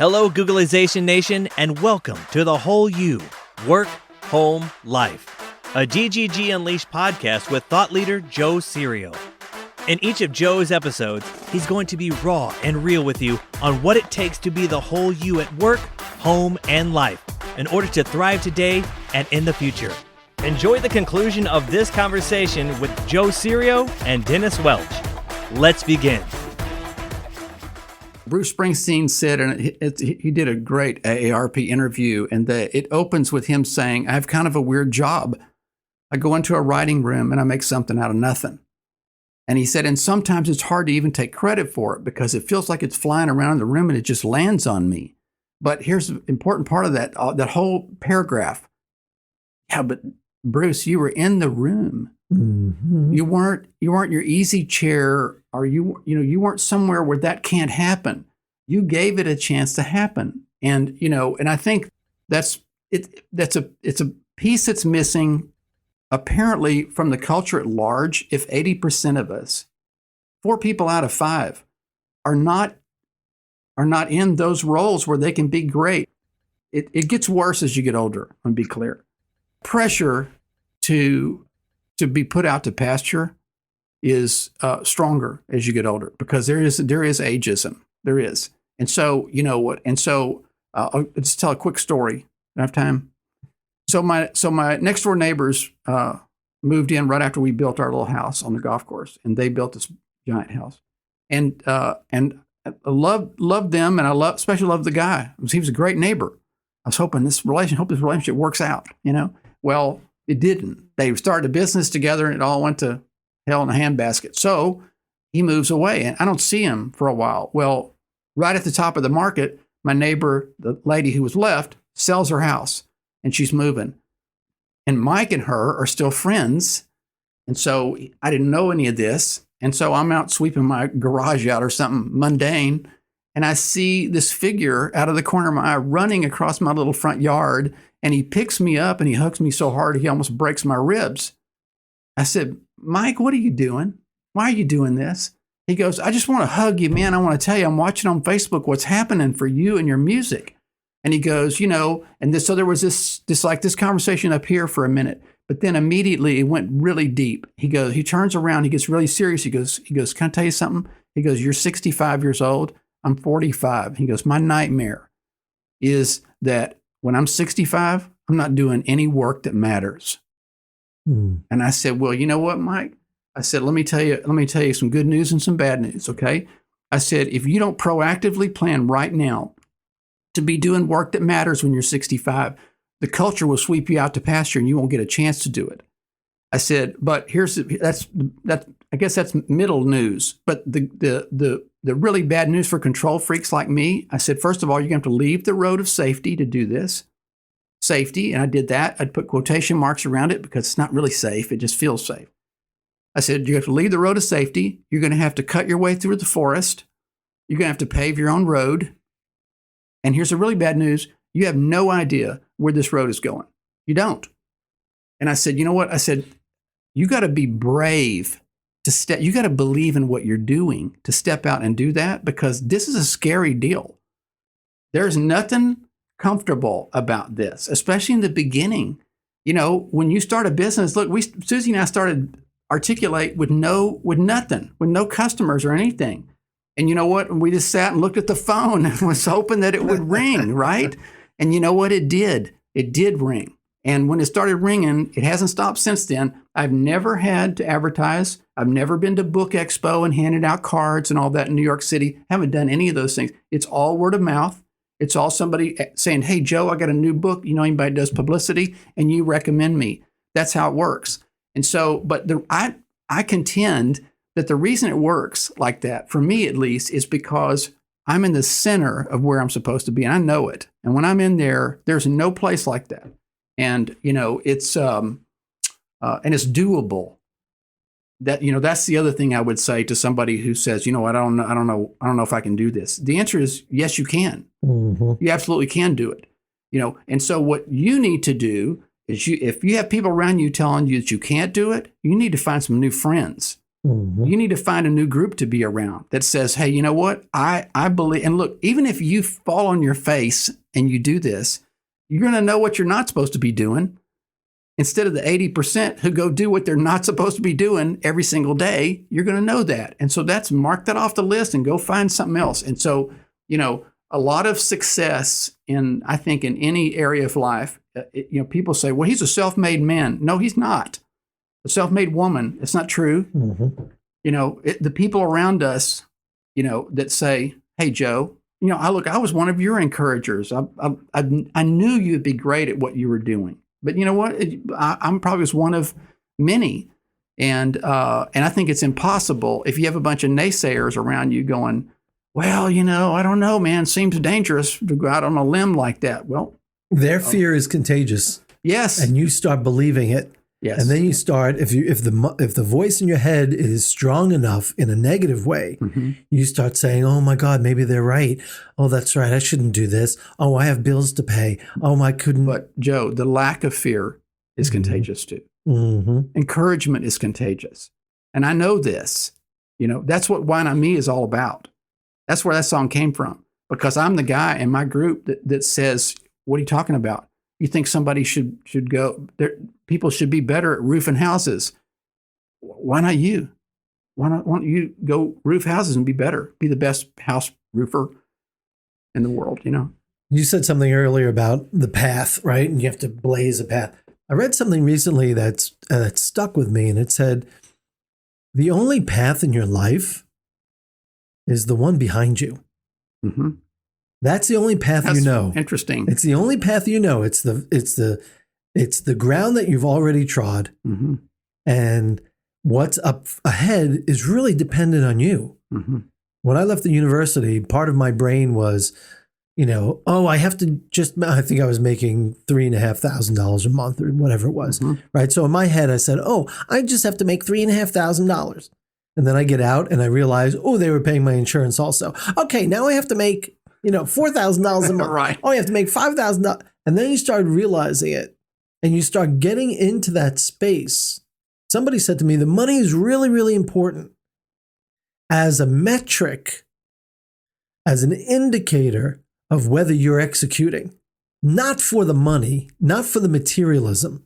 Hello, Googleization Nation, and welcome to The Whole You, Work, Home, Life, a GGG Unleashed podcast with thought leader Joe Serio. In each of Joe's episodes, he's going to be raw and real with you on what it takes to be the whole you at work, home, and life in order to thrive today and in the future. Enjoy the conclusion of this conversation with Joe Serio and Dennis Welch. Let's begin. Bruce Springsteen said, and he did a great AARP interview, and it opens with him saying, I have kind of a weird job. I go into a writing room and I make something out of nothing. And he said, and sometimes it's hard to even take credit for it because it feels like it's flying around in the room and it just lands on me. But here's the important part of that whole paragraph. Yeah, but Bruce, you were in the room. Mm-hmm. You weren't your easy chair, or you weren't somewhere where that can't happen. You gave it a chance to happen. And I think it's a piece that's missing apparently from the culture at large. If 80% of us, 4 people out of 5, are not in those roles where they can be great, it gets worse as you get older, I'm be clear. Pressure to be put out to pasture is stronger as you get older because there is ageism. There is. And so, you know what? And so I'll just tell a quick story. I have time. So my next door neighbors moved in right after we built our little house on the golf course, and they built this giant house. And I loved them, and especially loved the guy. He was a great neighbor. I was hoping this relationship works out, Well, it didn't. They started a business together and it all went to hell in a handbasket. So he moves away and I don't see him for a while. Well, right at the top of the market, my neighbor, the lady who was left, sells her house and she's moving. And Mike and her are still friends. And so I didn't know any of this. And so I'm out sweeping my garage out or something mundane. And I see this figure out of the corner of my eye running across my little front yard. And he picks me up and he hugs me so hard he almost breaks my ribs. I said, Mike, what are you doing? Why are you doing this? He goes, I just want to hug you, man. I want to tell you, I'm watching on Facebook what's happening for you and your music. And he goes, so there was this conversation up here for a minute, but then immediately it went really deep. He turns around, he gets really serious. He goes, can I tell you something? He goes, you're 65 years old. I'm 45. He goes, my nightmare is that when I'm 65, I'm not doing any work that matters. And I said, well, you know what, Mike? I said, let me tell you some good news and some bad news, okay? I said, if you don't proactively plan right now to be doing work that matters when you're 65, the culture will sweep you out to pasture and you won't get a chance to do it. I said, but I guess that's middle news. But the really bad news for control freaks like me, I said, first of all, you're going to have to leave the road of safety to do this. Safety, and I did that. I'd put quotation marks around it because it's not really safe. It just feels safe. I said, you have to leave the road of safety. You're going to have to cut your way through the forest. You're going to have to pave your own road. And here's the really bad news. You have no idea where this road is going. You don't. And I said, you know what? I said, you got to be brave to step. You got to believe in what you're doing to step out and do that because this is a scary deal. There's nothing comfortable about this, especially in the beginning. When you start a business, look, Susie and I started Articulate with nothing, with no customers or anything. And you know what? We just sat and looked at the phone and was hoping that it would ring, right? And you know what? It did. It did ring. And when it started ringing, it hasn't stopped since then. I've never had to advertise. I've never been to Book Expo and handed out cards and all that in New York City. Haven't done any of those things. It's all word of mouth. It's all somebody saying, hey, Joe, I got a new book. Anybody does publicity and you recommend me. That's how it works. And so, but I contend that the reason it works like that, for me at least, is because I'm in the center of where I'm supposed to be. And I know it. And when I'm in there, there's no place like that. And, it's and it's doable. That's the other thing I would say to somebody who says, I don't know if I can do this. The answer is yes, you can. Mm-hmm. You absolutely can do it. And so what you need to do is if you have people around you telling you that you can't do it, you need to find some new friends. You need to find a new group to be around that says, hey, you know what? I believe, and look, even if you fall on your face and you do this, you're going to know what you're not supposed to be doing. Instead of the 80% who go do what they're not supposed to be doing every single day, you're going to know that. And so that's mark that off the list and go find something else. And so, a lot of success I think in any area of life, people say, well, he's a self-made man. No, he's not. A self-made woman. It's not true. The people around us, that say, hey, Joe, I was one of your encouragers. I knew you'd be great at what you were doing. But you know what? I'm probably just one of many. And I think it's impossible if you have a bunch of naysayers around you going, well, I don't know, man, seems dangerous to go out on a limb like that. Well, their fear is contagious. Yes. And you start believing it. Yes. And then you start, if the voice in your head is strong enough in a negative way, you start saying, oh my God, maybe they're right. Oh, that's right. I shouldn't do this. Oh, I have bills to pay. Oh, I couldn't. But Joe, the lack of fear is contagious too. Encouragement is contagious. And I know this, that's what Why Not Me is all about. That's where that song came from, because I'm the guy in my group that says, what are you talking about? You think somebody should go there? People should be better at roofing houses. Why not you? Why don't you go roof houses and be better? Be the best house roofer in the world, You said something earlier about the path, right? And you have to blaze a path. I read something recently that stuck with me, and it said, the only path in your life is the one behind you. That's the only path you know. Interesting. It's the only path you know. It's the ground that you've already trod, and what's up ahead is really dependent on you. When I left the university, part of my brain was, I have to I think I was making $3,500 a month or whatever it was, right? So in my head, I said, I just have to make $3,500. And then I get out and I realize, they were paying my insurance also. Okay, now I have to make $4,000 a month. Right. Oh, you have to make $5,000. And then you start realizing it and you start getting into that space. Somebody said to me, the money is really, really important as a metric, as an indicator of whether you're executing. Not for the money, not for the materialism.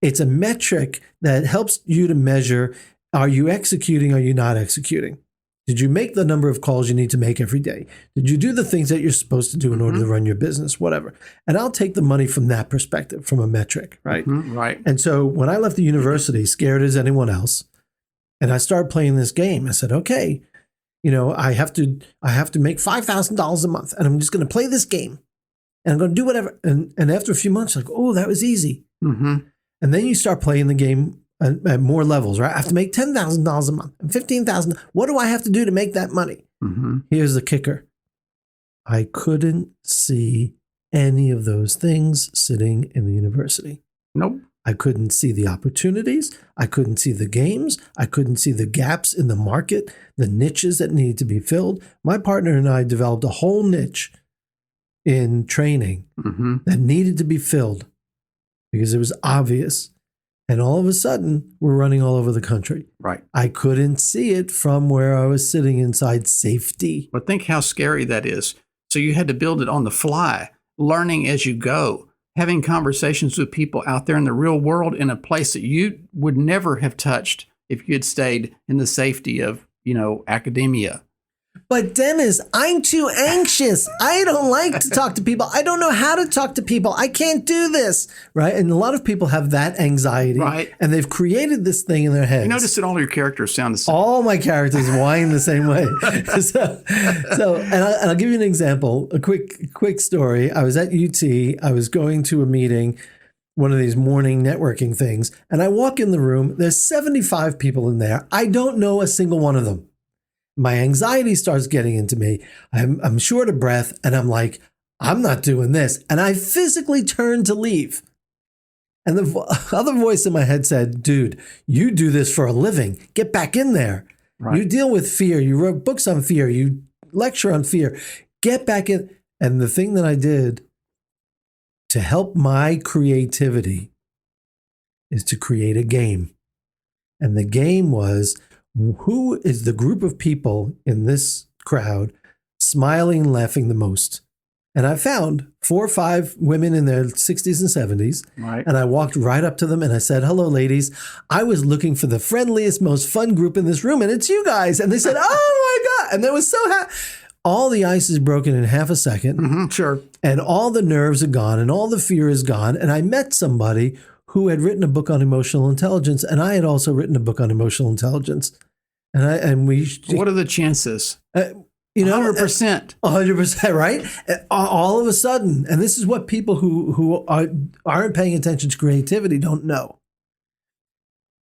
It's a metric that helps you to measure, are you executing, are you not executing? Did you make the number of calls you need to make every day? Did you do the things that you're supposed to do in order to run your business, whatever? And I'll take the money from that perspective, from a metric, right? Right. And so when I left the university, scared as anyone else, and I started playing this game, I said, okay, I have to make $5,000 a month, and I'm just going to play this game, and I'm going to do whatever. And after a few months, like, that was easy. And then you start playing the game at more levels, right? I have to make $10,000 a month and $15,000. What do I have to do to make that money? Here's the kicker. I couldn't see any of those things sitting in the university. Nope. I couldn't see the opportunities. I couldn't see the games. I couldn't see the gaps in the market, the niches that needed to be filled. My partner and I developed a whole niche in training that needed to be filled because it was obvious. And all of a sudden, we're running all over the country. Right. I couldn't see it from where I was sitting inside safety. But think how scary that is. So you had to build it on the fly, learning as you go, having conversations with people out there in the real world in a place that you would never have touched if you had stayed in the safety of, academia. But Dennis, I'm too anxious. I don't like to talk to people. I don't know how to talk to people. I can't do this, right? And a lot of people have that anxiety, right? And they've created this thing in their heads. You notice that all your characters sound the same. All my characters whine the same way. And I'll give you an example, a quick story. I was at UT. I was going to a meeting, one of these morning networking things, and I walk in the room. There's 75 people in there. I don't know a single one of them. My anxiety starts getting into me. I'm short of breath, and I'm like, I'm not doing this. And I physically turned to leave. And the other voice in my head said, dude, you do this for a living. Get back in there. Right. You deal with fear. You wrote books on fear. You lecture on fear. Get back in. And the thing that I did to help my creativity is to create a game. And the game was, who is the group of people in this crowd smiling and laughing the most? And I found 4 or 5 women in their 60s and 70s. Right. And I walked right up to them and I said, hello, ladies. I was looking for the friendliest, most fun group in this room, and it's you guys. And they said, oh my God. And they were so happy. All the ice is broken in half a second. Mm-hmm, sure. And all the nerves are gone and all the fear is gone. And I met somebody who had written a book on emotional intelligence, and I had also written a book on emotional intelligence. And What are the chances? 100%. 100%, right? All of a sudden, and this is what people who aren't paying attention to creativity don't know.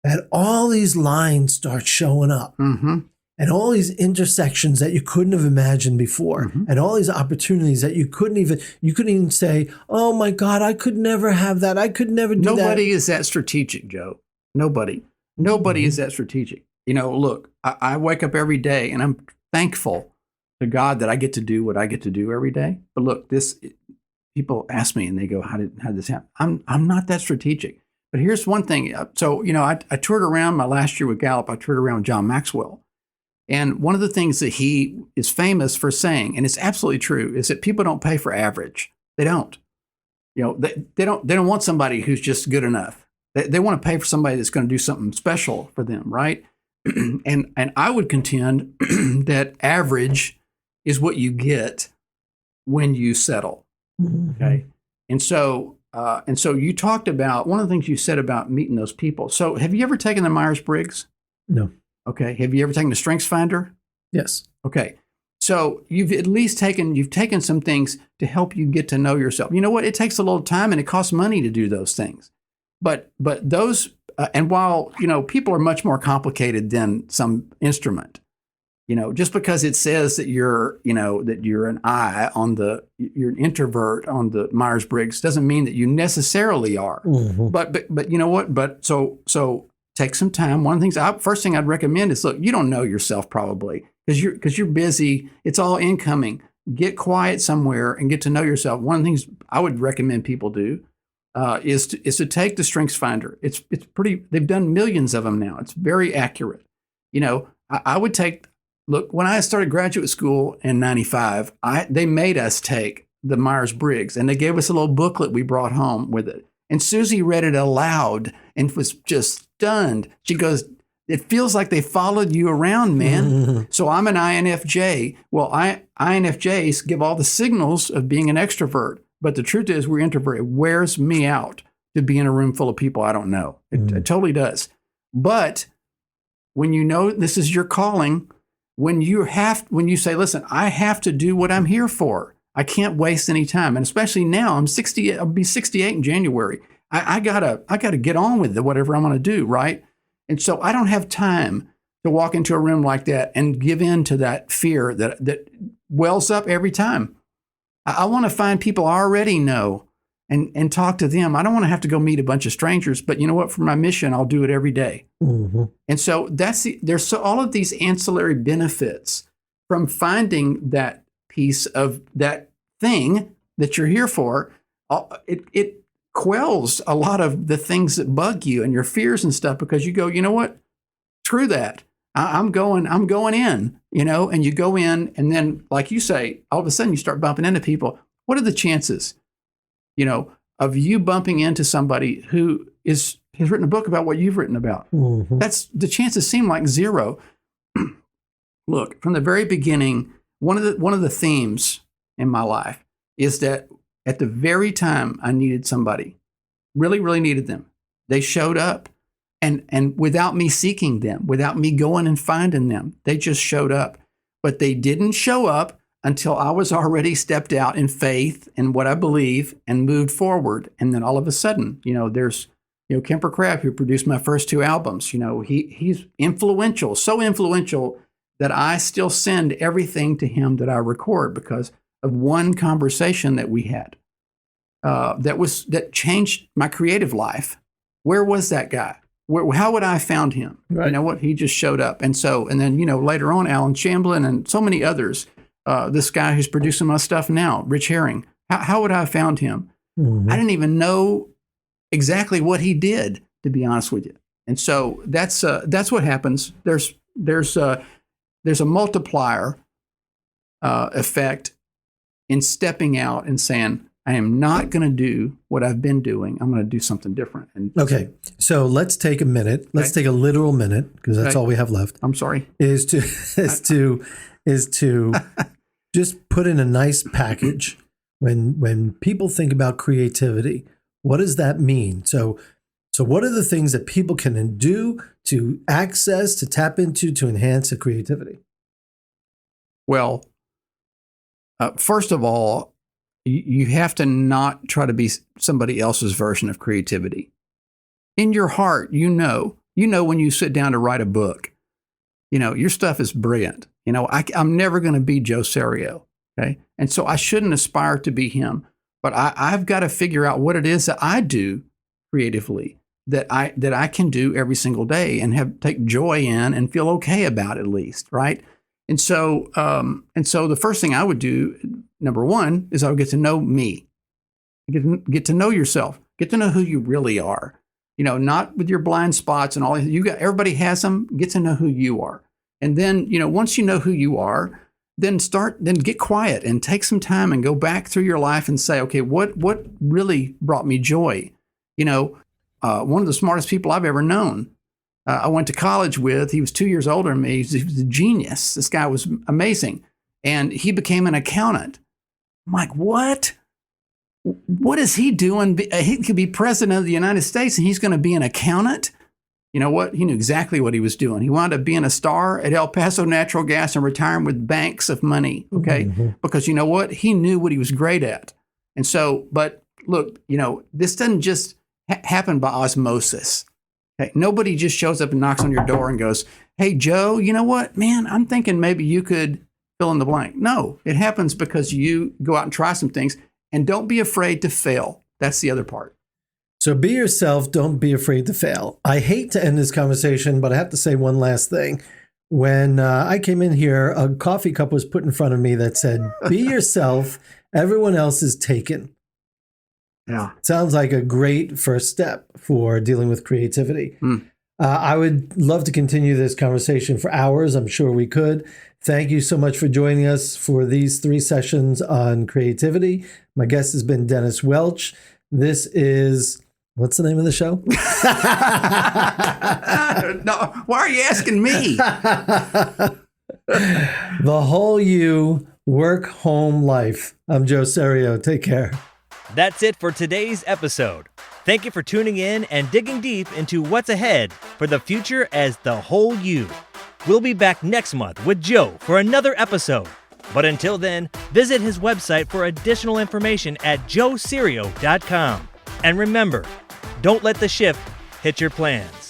And all these lines start showing up. Mm-hmm. And all these intersections that you couldn't have imagined before, Mm-hmm. and all these opportunities that you couldn't even say, oh my God, I could never have that. I could never do that. Nobody is that strategic, Joe. Nobody is that strategic. Look, I wake up every day and I'm thankful to God that I get to do what I get to do every day. But look, people ask me and they go, how did this happen? I'm not that strategic. But here's one thing. So, I toured around my last year with Gallup. I toured around with John Maxwell. And one of the things that he is famous for saying, and it's absolutely true, is that people don't pay for average. They don't. They don't want somebody who's just good enough. They want to pay for somebody that's going to do something special for them, right? and I would contend that average is what you get when you settle. Okay. And so you talked about one of the things you said about meeting those people. So have you ever taken the Myers-Briggs? No. Okay. Have you ever taken the Strengths Finder? Yes. Okay. So you've at least taken some things to help you get to know yourself. You know what? It takes a little time and it costs money to do those things. But those, and while, people are much more complicated than some instrument, just because it says that you're an I you're an introvert on the Myers-Briggs doesn't mean that you necessarily are. Mm-hmm. But you know what? But so take some time. One of the things, first thing I'd recommend is, look, you don't know yourself probably because you're busy. It's all incoming. Get quiet somewhere and get to know yourself. One of the things I would recommend people do is to take the Strengths Finder. It's pretty. They've done millions of them now. It's very accurate. I would take. Look, when I started graduate school in '95, they made us take the Myers-Briggs, and they gave us a little booklet we brought home with it. And Susie read it aloud and was just stunned. She goes, "It feels like they followed you around, man." Mm-hmm. So I'm an INFJ. Well, INFJs give all the signals of being an extrovert, but the truth is we're introverted. It wears me out to be in a room full of people I don't know. It totally does. But when you know this is your calling, when you say, listen, I have to do what I'm here for. I can't waste any time. And especially now, I'm 60, I'll be 68 in January. I gotta get on with whatever I'm gonna do, right? And so I don't have time to walk into a room like that and give in to that fear that wells up every time. I want to find people I already know and talk to them. I don't want to have to go meet a bunch of strangers, but you know what? For my mission, I'll do it every day. Mm-hmm. And so there's all of these ancillary benefits from finding that piece of that thing that you're here for. It quells a lot of the things that bug you and your fears and stuff, because you go, you know what? Screw that. I'm going in, and you go in, and then, like you say, all of a sudden you start bumping into people. What are the chances, of you bumping into somebody who has written a book about what you've written about? Mm-hmm. The chances seem like zero. Look, from the very beginning, one of the themes in my life is that at the very time I needed somebody, really, really needed them, they showed up. And without me seeking them, without me going and finding them, they just showed up. But they didn't show up until I was already stepped out in faith and what I believe and moved forward. And then all of a sudden, there's, Kemper Crabb, who produced my first 2 albums. He's influential, so influential that I still send everything to him that I record because of one conversation that we had that changed my creative life. Where was that guy? How would I have found him? Right. You know what? He just showed up. And then, later on, Alan Chamberlain and so many others, this guy who's producing my stuff now, Rich Herring, how would I have found him? Mm-hmm. I didn't even know exactly what he did, to be honest with you. And so that's what happens. There's there's a multiplier effect in stepping out and saying, I am not going to do what I've been doing. I'm going to do something different. And Okay, so let's take a minute. Let's take a literal minute, because that's all we have left. I'm sorry. Is to just put in a nice package. When people think about creativity, what does that mean? So what are the things that people can do to access, to tap into, to enhance their creativity? Well, first of all, you have to not try to be somebody else's version of creativity. In your heart, you know when you sit down to write a book, your stuff is brilliant. I'm never going to be Joe Serio, okay? And so I shouldn't aspire to be him, but I've got to figure out what it is that I do creatively that I can do every single day and take joy in and feel okay about at least, right? And so the first thing I would do, number one, is I would get to know me. Get to know yourself. Get to know who you really are. Not with your blind spots and all. Everybody has them. Get to know who you are. And then, once you know who you are, then get quiet and take some time and go back through your life and say, okay, what really brought me joy? One of the smartest people I've ever known, I went to college with. He was 2 years older than me. He was a genius. This guy was amazing. And he became an accountant. I'm like, what? What is he doing? He could be president of the United States and he's going to be an accountant? You know what? He knew exactly what he was doing. He wound up being a star at El Paso Natural Gas and retiring with banks of money, okay? Mm-hmm. Because you know what? He knew what he was great at. And so, but look, this doesn't just happen by osmosis. Okay? Nobody just shows up and knocks on your door and goes, hey, Joe, you know what, man, I'm thinking maybe you could fill in the blank. No, it happens because you go out and try some things and don't be afraid to fail. That's the other part. So be yourself. Don't be afraid to fail. I hate to end this conversation, but I have to say one last thing. When I came in here, a coffee cup was put in front of me that said, be yourself. Everyone else is taken. Yeah. Sounds like a great first step for dealing with creativity. I would love to continue this conversation for hours. I'm sure we could. Thank you so much for joining us for these 3 sessions on creativity. My guest has been Dennis Welch. This is, what's the name of the show? No, why are you asking me? The Whole You, Work, Home, Life. I'm Joe Serio. Take care. That's it for today's episode. Thank you for tuning in and digging deep into what's ahead for the future as the whole you. We'll be back next month with Joe for another episode. But until then, visit his website for additional information at joeserio.com. And remember, don't let the shift hit your plans.